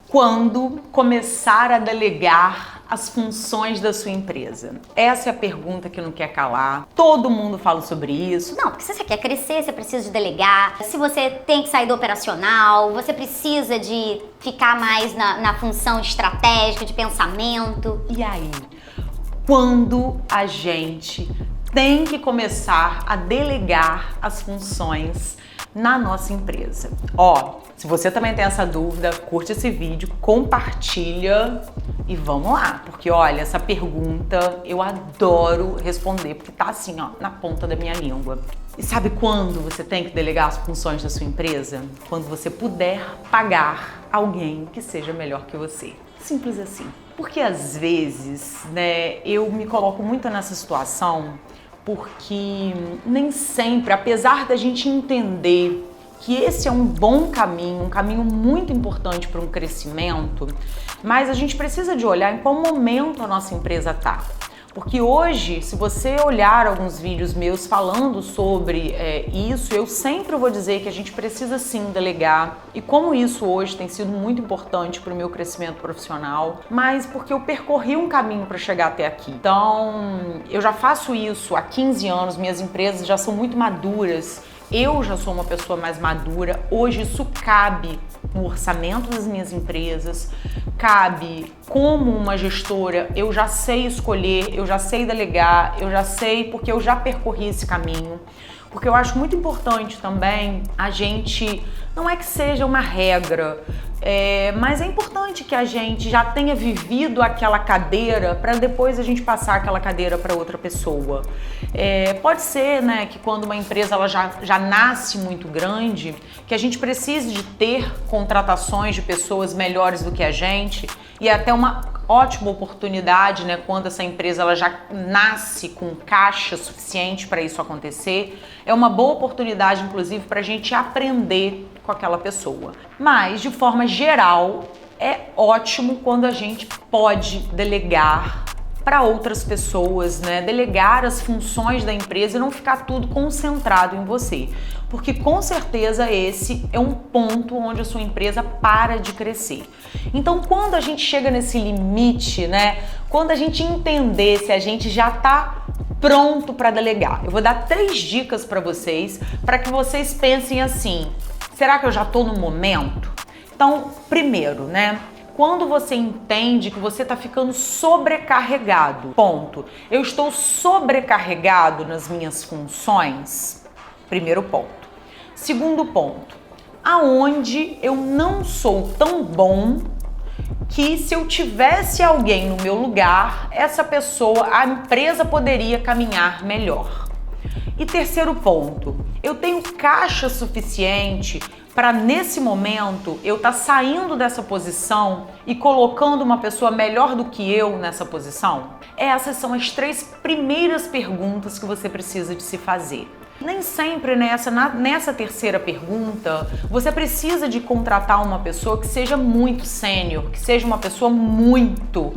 Quando começar a delegar as funções da sua empresa? Essa é a pergunta que não quer calar. Todo mundo fala sobre isso. Não, porque se você quer crescer, você precisa de delegar. Se você tem que sair do operacional, você precisa de ficar mais na função estratégica, de pensamento. E aí? Quando a gente tem que começar a delegar as funções na nossa empresa? Se você também tem essa dúvida, curte esse vídeo, compartilha e vamos lá, porque olha, essa pergunta eu adoro responder, porque tá assim, na ponta da minha língua. E sabe quando você tem que delegar as funções da sua empresa? Quando você puder pagar alguém que seja melhor que você. Simples assim. Porque às vezes, eu me coloco muito nessa situação, porque nem sempre, apesar da gente entender que esse é um bom caminho, um caminho muito importante para um crescimento, mas a gente precisa de olhar em qual momento a nossa empresa está. Porque hoje, se você olhar alguns vídeos meus falando sobre isso, eu sempre vou dizer que a gente precisa sim delegar, e como isso hoje tem sido muito importante para o meu crescimento profissional, mas porque eu percorri um caminho para chegar até aqui. Então, eu já faço isso há 15 anos, minhas empresas já são muito maduras, eu já sou uma pessoa mais madura, hoje isso cabe no orçamento das minhas empresas, cabe como uma gestora, eu já sei escolher, eu já sei delegar, eu já sei porque eu já percorri esse caminho. Porque eu acho muito importante também a gente, não é que seja uma regra, mas é importante que a gente já tenha vivido aquela cadeira para depois a gente passar aquela cadeira para outra pessoa. Pode ser, que quando uma empresa ela já nasce muito grande, que a gente precise de ter contratações de pessoas melhores do que a gente, e é até uma ótima oportunidade, quando essa empresa ela já nasce com caixa suficiente para isso acontecer. É uma boa oportunidade, inclusive, para a gente aprender com aquela pessoa. Mas, de forma geral, é ótimo quando a gente pode delegar para outras pessoas, delegar as funções da empresa e não ficar tudo concentrado em você. Porque com certeza esse é um ponto onde a sua empresa para de crescer. Então, quando a gente chega nesse limite, quando a gente entender se a gente já está pronto para delegar, eu vou dar 3 dicas para vocês, para que vocês pensem assim: será que eu já estou no momento? Então, primeiro, quando você entende que você está ficando sobrecarregado, eu estou sobrecarregado nas minhas funções, primeiro ponto. Segundo ponto, aonde eu não sou tão bom que se eu tivesse alguém no meu lugar, essa pessoa, a empresa poderia caminhar melhor. E terceiro ponto, eu tenho caixa suficiente para nesse momento eu estar saindo dessa posição e colocando uma pessoa melhor do que eu nessa posição? Essas são as 3 primeiras perguntas que você precisa de se fazer. Nem sempre nessa terceira pergunta você precisa de contratar uma pessoa que seja muito sênior, que seja uma pessoa muito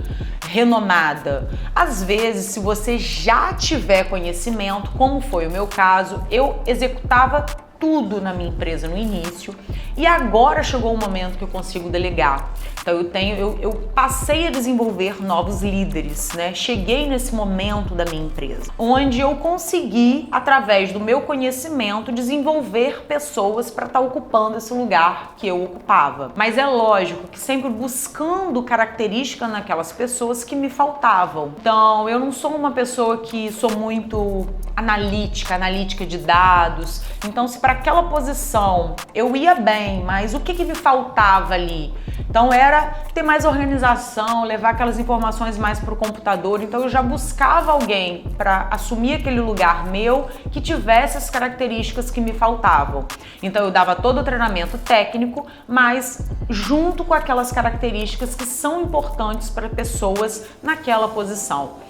renomada. Às vezes, se você já tiver conhecimento, como foi o meu caso, eu executava tudo na minha empresa no início e agora chegou o momento que eu consigo delegar. Então eu passei a desenvolver novos líderes, Cheguei nesse momento da minha empresa, onde eu consegui, através do meu conhecimento, desenvolver pessoas para estar ocupando esse lugar que eu ocupava. Mas é lógico que sempre buscando características naquelas pessoas que me faltavam. Então, eu não sou uma pessoa que sou muito analítica de dados. Então, se para aquela posição eu ia bem, mas o que me faltava ali? Então era ter mais organização, levar aquelas informações mais para o computador. Então eu já buscava alguém para assumir aquele lugar meu que tivesse as características que me faltavam. Então eu dava todo o treinamento técnico, mas junto com aquelas características que são importantes para pessoas naquela posição.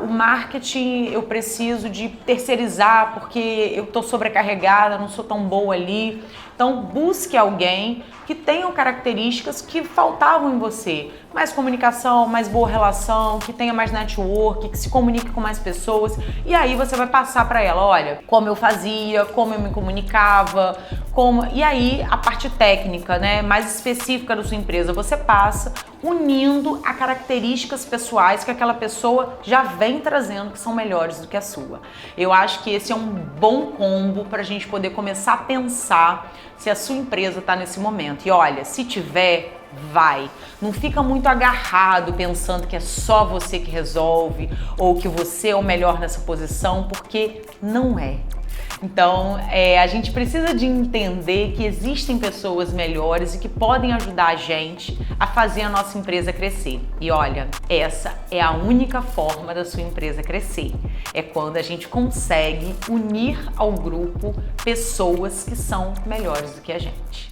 O marketing eu preciso de terceirizar porque eu estou sobrecarregada, não sou tão boa ali. Então busque alguém que tenha características pontos que faltavam em você. Mais comunicação, mais boa relação, que tenha mais network, que se comunique com mais pessoas. E aí você vai passar para ela, olha, como eu fazia, como eu me comunicava, como... E aí a parte técnica, né, mais específica da sua empresa, você passa unindo a características pessoais que aquela pessoa já vem trazendo, que são melhores do que a sua. Eu acho que esse é um bom combo para a gente poder começar a pensar se a sua empresa está nesse momento. E olha, se tiver, vai. Não fica muito agarrado pensando que é só você que resolve ou que você é o melhor nessa posição, porque não é. Então, a gente precisa de entender que existem pessoas melhores e que podem ajudar a gente a fazer a nossa empresa crescer. E olha, essa é a única forma da sua empresa crescer. É quando a gente consegue unir ao grupo pessoas que são melhores do que a gente.